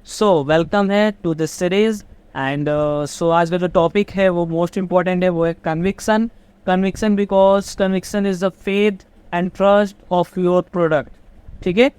सो welcome है to this series and so आज का जो टॉपिक है वो मोस्ट इम्पॉर्टेंट है, वो है conviction. Conviction because conviction is the faith and trust of your product. ठीक है,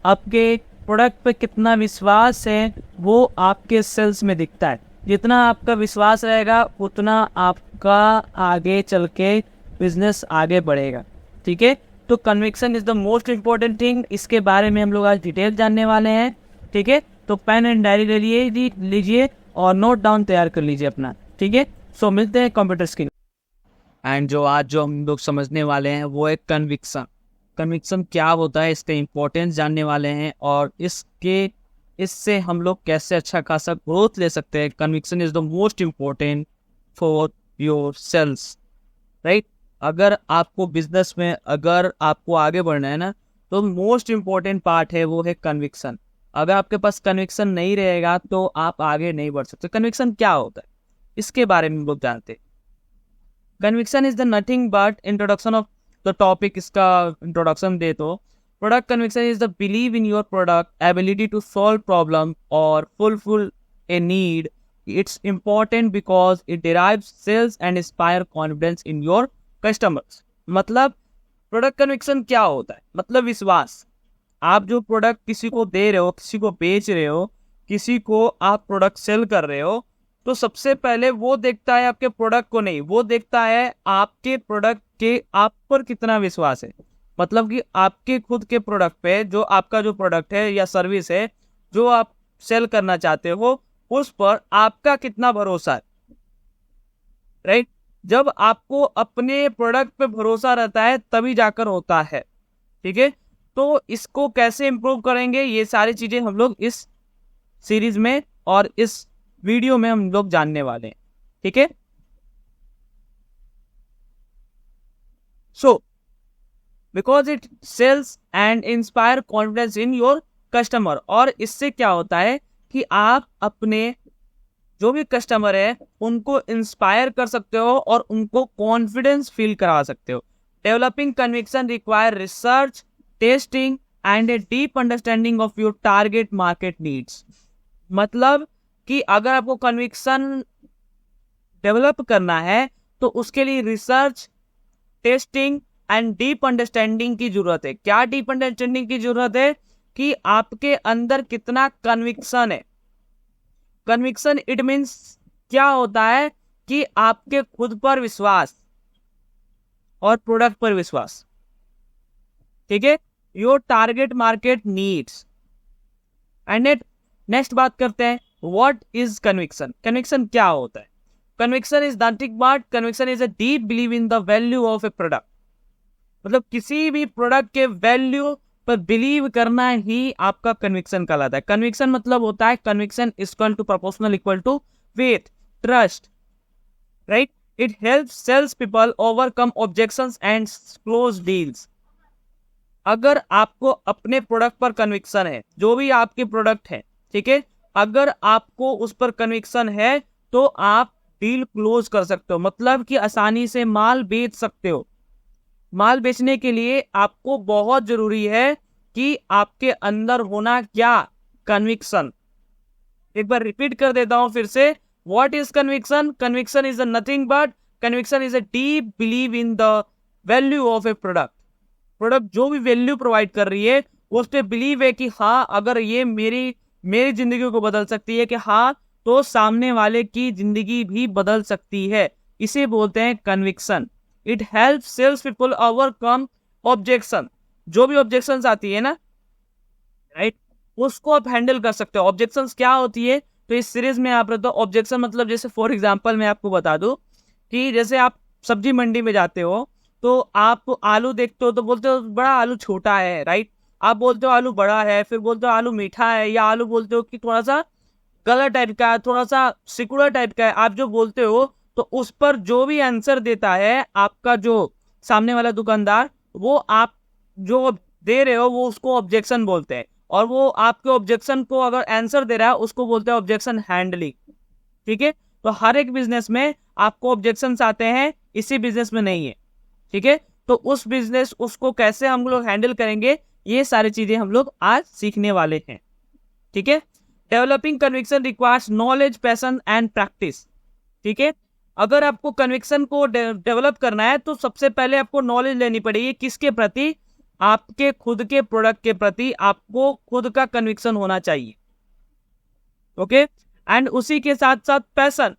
आपके प्रोडक्ट पे कितना विश्वास है वो आपके सेल्स में दिखता है। जितना आपका विश्वास रहेगा उतना आपका आगे चल के बिजनेस आगे बढ़ेगा। ठीक है, तो conviction is the most important thing. इसके बारे में हम लोग आज डिटेल जानने वाले हैं। ठीक है, तो पेन एंड डायरी ले लीजिए और नोट डाउन तैयार कर लीजिए अपना। ठीक है, सो मिलते हैं कंप्यूटर स्क्रीन। एंड जो हम लोग समझने वाले हैं वो है कन्विक्शन। कन्विक्शन क्या होता है, इसके इम्पोर्टेंस जानने वाले हैं और इससे हम लोग कैसे अच्छा खासा ग्रोथ ले सकते हैं। Conviction is the most important for your sales, right. अगर आपको बिजनेस में अगर आपको आगे बढ़ना है ना, तो मोस्ट इम्पोर्टेंट पार्ट है वो है कन्विक्शन। अगर आपके पास कन्विक्शन नहीं रहेगा तो आप आगे नहीं बढ़ सकते। कन्विक्शन क्या होता है इसके बारे में हम लोग जानते हैं। Conviction is the nothing but introduction of the topic. इसका इंट्रोडक्शन दे तो product conviction is the believe in your product ability to solve problem और fulfil a need. It's important because it derives sales and inspire confidence in your customers। मतलब product conviction क्या होता है, मतलब विश्वास। आप जो प्रोडक्ट किसी को दे रहे हो, किसी को बेच रहे हो, किसी को आप प्रोडक्ट सेल कर रहे हो, तो सबसे पहले वो देखता है आपके प्रोडक्ट को नहीं, वो देखता है आपके प्रोडक्ट के आप पर कितना विश्वास है। मतलब कि आपके खुद के प्रोडक्ट पे, जो आपका जो प्रोडक्ट है या सर्विस है जो आप सेल करना चाहते हो, उस पर आपका कितना भरोसा है, राइट। जब आपको अपने प्रोडक्ट पे भरोसा रहता है तभी जाकर होता है। ठीक है, तो इसको कैसे इंप्रूव करेंगे, ये सारी चीजें हम लोग इस सीरीज में और इस वीडियो में हम लोग जानने वाले हैं। ठीक है, so because it sells and inspire confidence in your customer. और इससे क्या होता है कि आप अपने जो भी कस्टमर है उनको इंस्पायर कर सकते हो और उनको कॉन्फिडेंस फील करा सकते हो। Developing conviction require research, testing and a deep understanding of your target market needs. मतलब कि अगर आपको कन्विक्शन डेवलप करना है तो उसके लिए research, testing and deep understanding की जरूरत है। क्या डीप अंडरस्टैंडिंग की जरूरत है कि आपके अंदर कितना कन्विक्शन है। कन्विक्शन इट मीन्स क्या होता है कि आपके खुद पर विश्वास और प्रोडक्ट पर विश्वास। ठीक है, your target market needs and next बात करते हैं व्हाट इज कन्विक्शन। कन्विक्शन क्या होता है। Conviction is nothing but conviction is a deep believe in the value of A product. मतलब किसी भी प्रोडक्ट के वैल्यू पर बिलीव करना ही आपका कन्विक्शन कहलाता है। कन्विक्शन मतलब होता है conviction equal to proportional equal to faith, trust, right. It helps sales people overcome objections and close deals. अगर आपको अपने प्रोडक्ट पर कन्विक्शन है, जो भी आपके प्रोडक्ट है, ठीक है, अगर आपको उस पर कन्विक्शन है तो आप डील क्लोज कर सकते हो। मतलब कि आसानी से माल बेच सकते हो। माल बेचने के लिए आपको बहुत जरूरी है कि आपके अंदर होना क्या, कन्विक्शन। एक बार रिपीट कर देता हूं फिर से, what is conviction. Conviction is nothing but conviction is a deep believe in the value of A product. Product जो भी वैल्यू प्रोवाइड कर रही है उस पर बिलीव है कि हाँ, अगर ये मेरी जिंदगी को बदल सकती है, कि हाँ, तो सामने वाले की जिंदगी भी बदल सकती है। इसे बोलते हैं conviction. It help sales people overcome objection. जो भी ऑब्जेक्शंस आती है ना, राइट, उसको आप हैंडल कर सकते हो। ऑब्जेक्शंस क्या होती है, तो इस सीरीज में आप रहते हो। ऑब्जेक्शन मतलब जैसे फॉर एग्जांपल मैं आपको बता दूं कि जैसे आप सब्जी मंडी में जाते हो तो आप आलू देखते हो तो बोलते हो बड़ा आलू छोटा है, राइट। आप बोलते हो आलू बड़ा है, फिर बोलते हो आलू मीठा है, या आलू बोलते हो कि थोड़ा सा कलर टाइप का है, थोड़ा सा सिकुड़ा टाइप का है। आप जो बोलते हो तो उस पर जो भी आंसर देता है आपका जो सामने वाला दुकानदार, वो आप जो दे रहे हो वो उसको ऑब्जेक्शन बोलते हैं। और वो आपके ऑब्जेक्शन को अगर आंसर दे रहा है उसको बोलते हैं ऑब्जेक्शन हैंडलिंग। ठीक है, तो हर एक बिजनेस में आपको ऑब्जेक्शंस आते हैं, इसी बिजनेस में नहीं है। ठीक है, तो उस बिजनेस उसको कैसे हम लोग हैंडल करेंगे, ये सारी चीजें हम लोग आज सीखने वाले हैं। ठीक है, developing conviction requires knowledge, passion and practice. ठीक है, अगर आपको कन्विक्शन को डेवलप करना है तो सबसे पहले आपको नॉलेज लेनी पड़ेगी। किसके प्रति? आपके खुद के प्रोडक्ट के प्रति आपको खुद का कन्विक्शन होना चाहिए। ओके, एंड उसी के साथ साथ पैशन।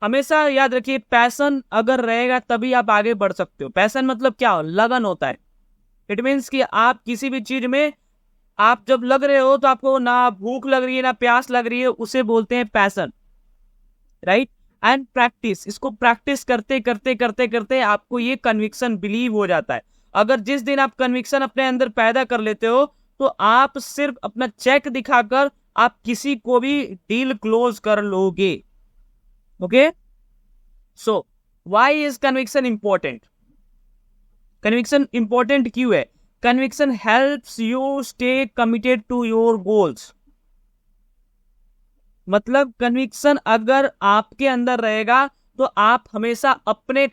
हमेशा याद रखिए, पैशन अगर रहेगा तभी आप आगे बढ़ सकते हो। पैशन मतलब क्या? लगन होता है। इट मीन्स कि आप किसी भी चीज में आप जब लग रहे हो तो आपको ना भूख लग रही है ना प्यास लग रही है, उसे बोलते हैं पैशन, राइट। एंड प्रैक्टिस, इसको प्रैक्टिस करते करते करते करते आपको ये कन्विक्शन बिलीव हो जाता है। अगर जिस दिन आप कन्विक्शन अपने अंदर पैदा कर लेते हो तो आप सिर्फ अपना चेक दिखाकर आप किसी को भी डील क्लोज कर लोगे। Okay, so why is conviction important? Conviction important क्यों है? Conviction helps you stay committed to your goals. मतलब कन्विक्शन अगर आपके अंदर रहेगा तो आप हमेशा अपने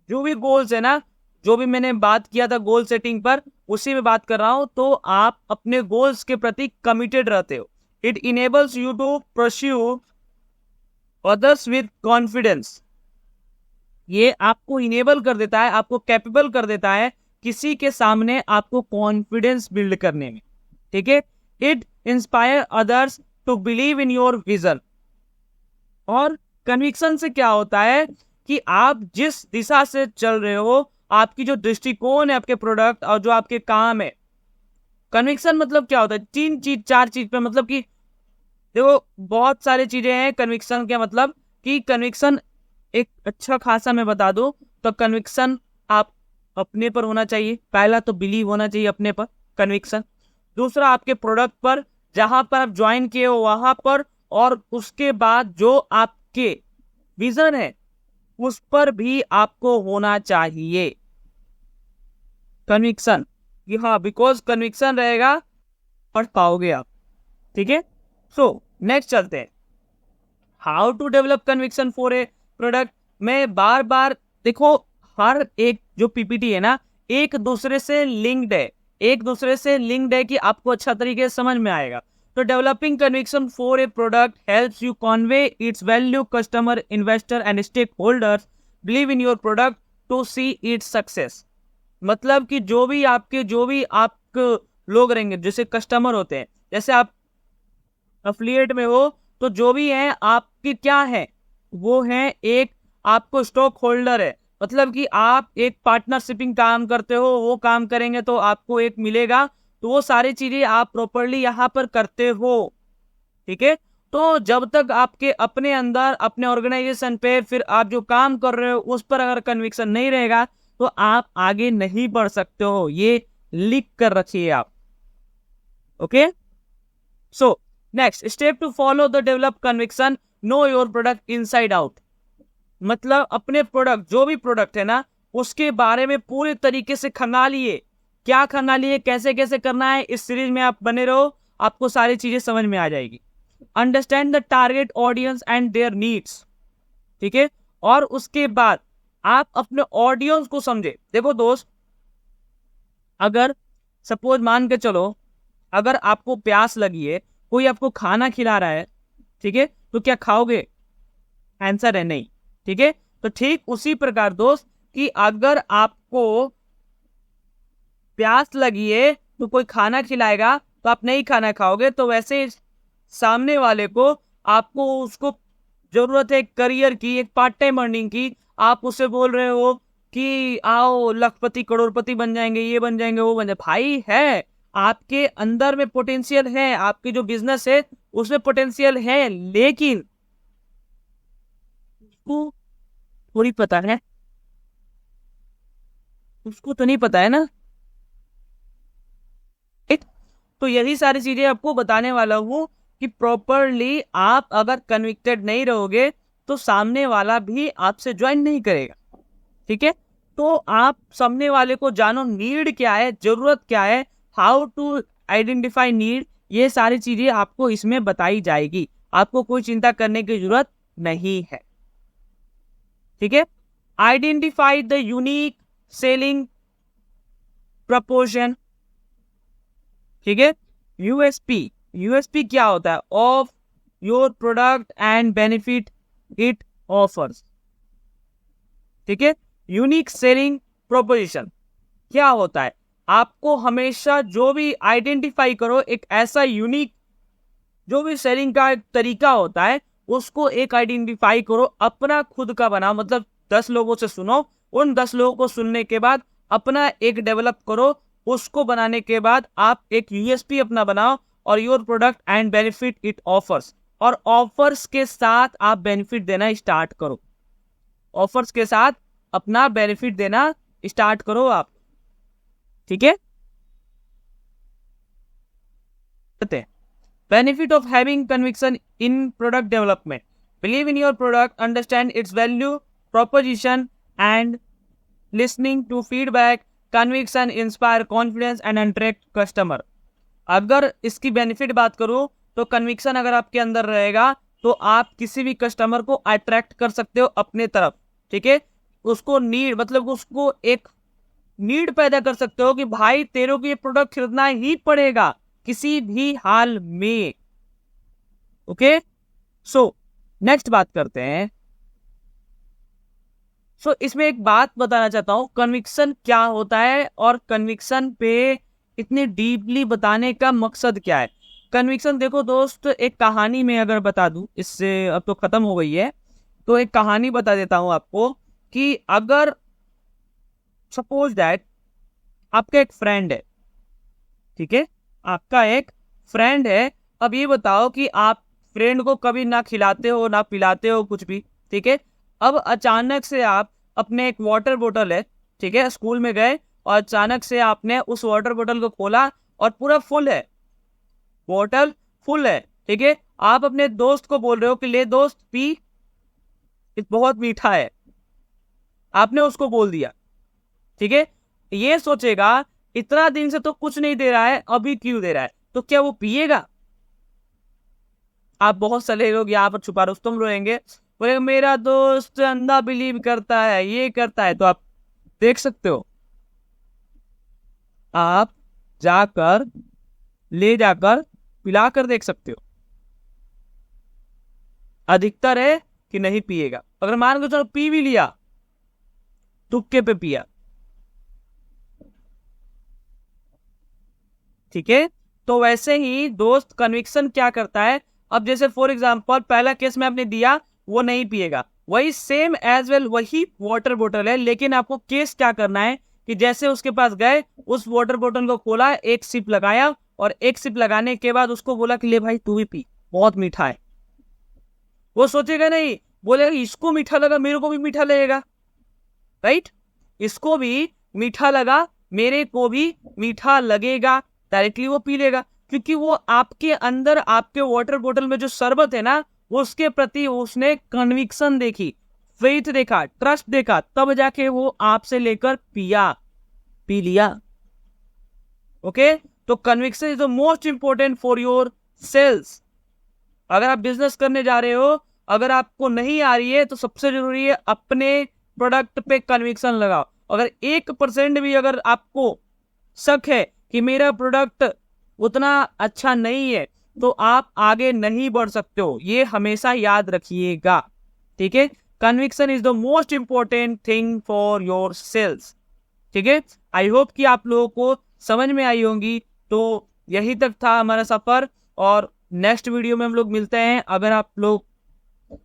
जो भी गोल्स है ना, जो भी मैंने बात किया था गोल सेटिंग पर, उसी में बात कर रहा हूं, तो आप अपने गोल्स के प्रति कमिटेड रहते हो। It enables you to pursue others with confidence. ये आपको इनेबल कर देता है, आपको कैपेबल कर देता है किसी के सामने आपको कॉन्फिडेंस बिल्ड करने में। ठीक है, it inspire others to believe in your vision. और कन्विक्शन से क्या होता है कि आप जिस दिशा से चल रहे हो, आपकी जो दृष्टिकोण है आपके प्रोडक्ट और जो आपके काम है, कन्विक्शन मतलब क्या होता है? 3 चीज 4 चीज पे, मतलब कि देखो बहुत सारी चीजें हैं कन्विक्शन के। मतलब कि कन्विक्शन एक अच्छा खासा मैं बता दूं तो कन्विक्शन आप अपने पर होना चाहिए। पहला तो बिलीव होना चाहिए अपने पर, कन्विक्शन। दूसरा आपके प्रोडक्ट पर, जहां पर आप ज्वाइन किए हो वहां पर, और उसके बाद जो आपके विजन है उस पर भी आपको होना चाहिए कन्विक्शन। हाँ, बिकॉज कन्विक्शन रहेगा पढ़ पाओगे आप। ठीक है, सो नेक्स्ट चलते हैं, how to develop conviction for a product. मैं बार बार देखो, हर एक जो पीपीटी है ना, एक दूसरे से लिंक्ड है, एक दूसरे से लिंक्ड है कि आपको अच्छा तरीके से समझ में आएगा। तो developing conviction for a product helps you convey its value, customer, investor and stakeholders believe in your product to see its success. मतलब कि जो भी आप लोग रहेंगे, जैसे कस्टमर होते हैं, जैसे आप एफिलिएट में हो तो जो भी है आपकी क्या है, वो है एक आपको स्टॉक होल्डर है। मतलब कि आप एक पार्टनरशिपिंग काम करते हो, वो काम करेंगे तो आपको एक मिलेगा, तो वो सारी चीजें आप प्रॉपरली यहाँ पर करते हो। ठीक है, तो जब तक आपके अपने अंदर अपने ऑर्गेनाइजेशन पे फिर आप जो काम कर रहे हो उस पर अगर कन्विक्शन नहीं रहेगा तो आप आगे नहीं बढ़ सकते हो। ये लिख कर रखिए आप। Okay, so next step to follow the develop conviction, know your product inside out. मतलब अपने प्रोडक्ट, जो भी प्रोडक्ट है ना, उसके बारे में पूरे तरीके से खंगालिए। क्या खंगालिए, कैसे कैसे करना है, इस सीरीज में आप बने रहो, आपको सारी चीजें समझ में आ जाएगी। Understand the target audience and there needs. ठीक है, और उसके बाद आप अपने ऑडियंस को समझे। देखो दोस्त, अगर सपोज मान के चलो, अगर आपको प्यास लगी है, कोई आपको खाना खिला रहा है, ठीक है, तो क्या खाओगे? आंसर है नहीं। ठीक है, तो ठीक उसी प्रकार दोस्त कि अगर आपको प्यास लगी है तो कोई खाना खिलाएगा तो आप नहीं खाना खाओगे। तो वैसे सामने वाले को, आपको उसको जरूरत है करियर की, एक पार्ट टाइम अर्निंग की, आप उसे बोल रहे हो कि आओ लखपति करोड़पति बन जाएंगे, ये बन जाएंगे, वो बन जाए। भाई है, आपके अंदर में पोटेंशियल है, आपकी जो बिजनेस है उसमें पोटेंशियल है, लेकिन उसको थोड़ी पता है, उसको तो नहीं पता है ना। ठीक, तो यही सारी चीजें आपको बताने वाला हूं कि प्रॉपरली आप अगर कन्विक्टेड नहीं रहोगे तो सामने वाला भी आपसे ज्वाइन नहीं करेगा। ठीक है, तो आप सामने वाले को जानो, नीड क्या है, जरूरत क्या है, हाउ टू आइडेंटिफाई नीड, ये सारी चीजें आपको इसमें बताई जाएगी। आपको कोई चिंता करने की जरूरत नहीं है। ठीक है, identify the unique selling proportion. ठीक है, यूएसपी, यूएसपी क्या होता है? Of your product and benefit it offers. ठीक है, यूनिक सेलिंग प्रोपोजिशन क्या होता है? आपको हमेशा जो भी आइडेंटिफाई करो एक ऐसा यूनिक जो भी सेलिंग का एक तरीका होता है उसको एक आइडेंटिफाई करो, अपना खुद का बनाओ। मतलब 10 लोगों से सुनो, उन 10 लोगों को सुनने के बाद अपना एक डेवलप करो, उसको बनाने के बाद आप एक यूएसपी अपना बनाओ और your product and benefit it offers, और ऑफर्स के साथ आप बेनिफिट देना स्टार्ट करो। ऑफर्स के साथ अपना बेनिफिट देना स्टार्ट करो आप। ठीक है, benefit of having conviction in product development, believe in your product, understand its value proposition and listening to feedback, conviction inspire confidence and attract customer. अगर इसकी बेनिफिट बात करूं तो कन्विक्शन अगर आपके अंदर रहेगा तो आप किसी भी कस्टमर को अट्रैक्ट कर सकते हो अपने तरफ। ठीक है, उसको नीड, मतलब उसको एक नीड पैदा कर सकते हो कि भाई तेरे को ये प्रोडक्ट खरीदना ही पड़ेगा किसी भी हाल में। ओके, सो नेक्स्ट बात करते हैं। इसमें एक बात बताना चाहता हूं, कन्विक्शन क्या होता है और कन्विक्शन पे इतनी डीपली बताने का मकसद क्या है। कन्विक्शन देखो दोस्त, एक कहानी में अगर बता दूं, इससे अब तो खत्म हो गई है, तो एक कहानी बता देता हूं आपको कि अगर सपोज दैट आपका एक फ्रेंड है, ठीक है, आपका एक फ्रेंड है, अब ये बताओ कि आप फ्रेंड को कभी ना खिलाते हो ना पिलाते हो कुछ भी। ठीक है, अब अचानक से आप अपने एक वाटर बोतल है, ठीक है, स्कूल में गए और अचानक से आपने उस वाटर बोतल को खोला और पूरा फुल है, बोतल फुल है। ठीक है, आप अपने दोस्त को बोल रहे हो कि ले दोस्त पी, बहुत मीठा है, आपने उसको बोल दिया। ठीक है, ये सोचेगा इतना दिन से तो कुछ नहीं दे रहा है, अभी क्यों दे रहा है, तो क्या वो पिएगा? आप बहुत सारे लोग यहाँ पर छुपा रुस्तम रोएंगे, बोले मेरा दोस्त अंधा बिलीव करता है, ये करता है। तो आप देख सकते हो, आप जाकर ले जाकर पिलाकर देख सकते हो, अधिकतर है कि नहीं पिएगा। अगर मान के चलो पी भी लिया, तुक्के पे पिया, ठीक है, तो वैसे ही दोस्त कन्विक्शन क्या करता है। अब जैसे फॉर एग्जांपल पहला केस में आपने दिया, वो नहीं पिएगा, वही सेम एज वेल वही वाटर बोतल है, लेकिन आपको केस क्या करना है कि जैसे उसके पास गए, उस वाटर बोतल को खोला, एक सिप लगाया और एक सिप लगाने के बाद उसको बोला कि ले भाई तू भी पी, बहुत मीठा है। वो सोचेगा नहीं, बोलेगा इसको मीठा लगा मेरे को भी मीठा लगेगा, राइट, इसको भी मीठा लगा मेरे को भी मीठा लगेगा, डायरेक्टली वो पी लेगा, क्योंकि वो आपके अंदर आपके वाटर बोतल में जो शरबत है ना, उसके प्रति उसने कन्विक्शन देखी, फेथ देखा, ट्रस्ट देखा, तब जाके वो आपसे लेकर पी लिया। ओके, तो conviction is the most important for your sales. अगर आप बिजनेस करने जा रहे हो, अगर आपको नहीं आ रही है तो सबसे जरूरी है अपने प्रोडक्ट पे कन्विक्शन लगाओ। अगर 1% भी अगर आपको शक है कि मेरा प्रोडक्ट उतना अच्छा नहीं है, तो आप आगे नहीं बढ़ सकते हो, ये हमेशा याद रखिएगा। ठीक है, conviction is the most important thing for your sales. ठीक है, आई होप कि आप लोगों को समझ में आई होंगी। तो यही तक था हमारा सफर, और नेक्स्ट वीडियो में हम लोग मिलते हैं। अगर आप लोग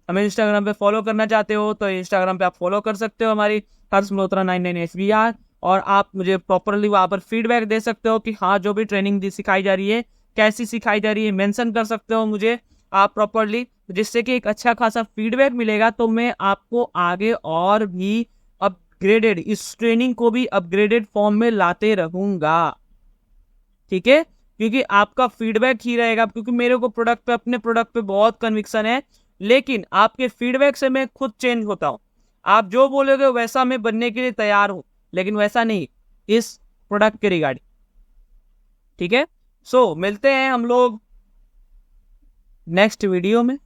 हमें इंस्टाग्राम पे फॉलो करना चाहते हो तो इंस्टाग्राम पे आप फॉलो कर सकते हो, हमारी हर्ष मल्होत्रा 99 SBR, और आप मुझे प्रॉपरली वहां पर फीडबैक दे सकते हो कि हाँ जो भी ट्रेनिंग सिखाई जा रही है कैसी सिखाई जा रही है, मेंशन कर सकते हो मुझे आप प्रॉपरली, जिससे कि एक अच्छा खासा फीडबैक मिलेगा, तो मैं आपको आगे और भी अपग्रेडेड, इस ट्रेनिंग को भी अपग्रेडेड फॉर्म में लाते रहूंगा। ठीक है, क्योंकि आपका फीडबैक ही रहेगा, क्योंकि मेरे को प्रोडक्ट पे, अपने प्रोडक्ट पे बहुत कन्विक्शन है, लेकिन आपके फीडबैक से मैं खुद चेंज होता हूं। आप जो बोलोगे वैसा मैं बनने के लिए तैयार हूं, लेकिन वैसा नहीं इस प्रोडक्ट के रिगार्डिंग। ठीक है, सो मिलते हैं हम लोग नेक्स्ट वीडियो में।